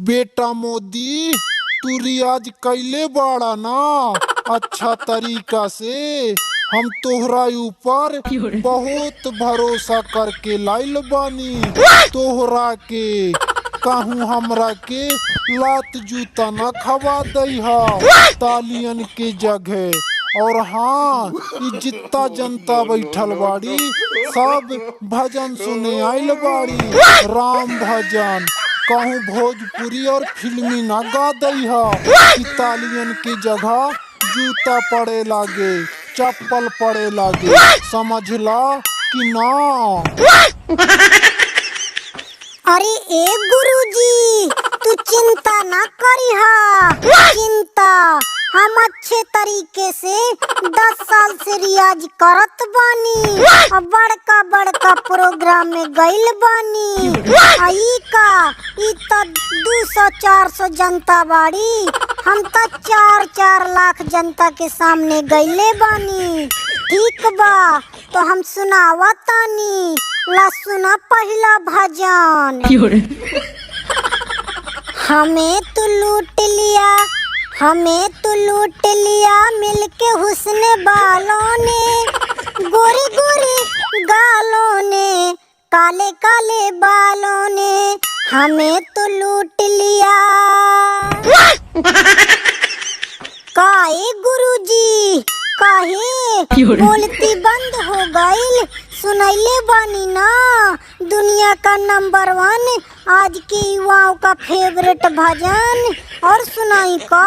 बेटा मोदी, तू रियाज कैले बाड़ा ना अच्छा तरीका से। हम तोहरा ऊपर बहुत भरोसा करके लाइल बानी तोहरा के। कहूँ हमरा के लात जूता न खवा दईहा तालियन के जगह। और हाँ, ई जितना जनता बैठल बाड़ी सब भजन सुने आइल बाड़ी, राम भजन। कहूँ भोजपुरी और फिल्मी ना गा दईहा कि तालियन की जगह जूता पड़े लागे, चप्पल पड़े लागे, समझला कि ना? अरे ए गुरुजी, तू चिंता ना करिहा। चिंता हम अच्छे तरीके से 10 साल से रियाज करत बानी और बड़का बड़का प्रोग्राम में गइल बानी। आई का ई तो 200-400 जनता बाड़ी, हम तो 4-4 लाख जनता के सामने गइले बानी। ठीक बा, तो हम सुनावतानी। ला सुना पहला भजन। हमें तू लूट लिया, हमें तू लूट लिया मिलके हुस्न बालों ने, गोरी गोरी गालों ने, काले काले बालों ने, हमें तू लूट लिया। काहे गुरुजी, काहे बोलती बंद हो गईल? सुनैले बानी ना, दुनिया का नंबर 1 आज के युवाओं का फेवरेट भजन। और सुनाई का?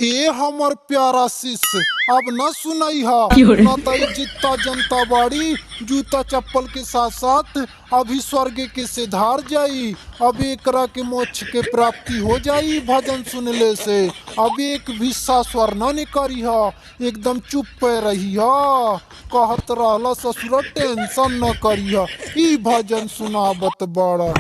ए हमर प्यारा शिष्य, अब न सुनैहा ना तो जितना जनता बाड़ी जूता चप्पल के साथ साथ अभी स्वर्ग के सिधार जाई। अब एकरा के मोक्ष के प्राप्ति हो जाई भजन सुनले से। अब एक भी स्वर न करिहा, एकदम चुप पे रहिहा। कहत रहला ससुर टेंशन न करिहा, ई भजन सुनावत बड़ा।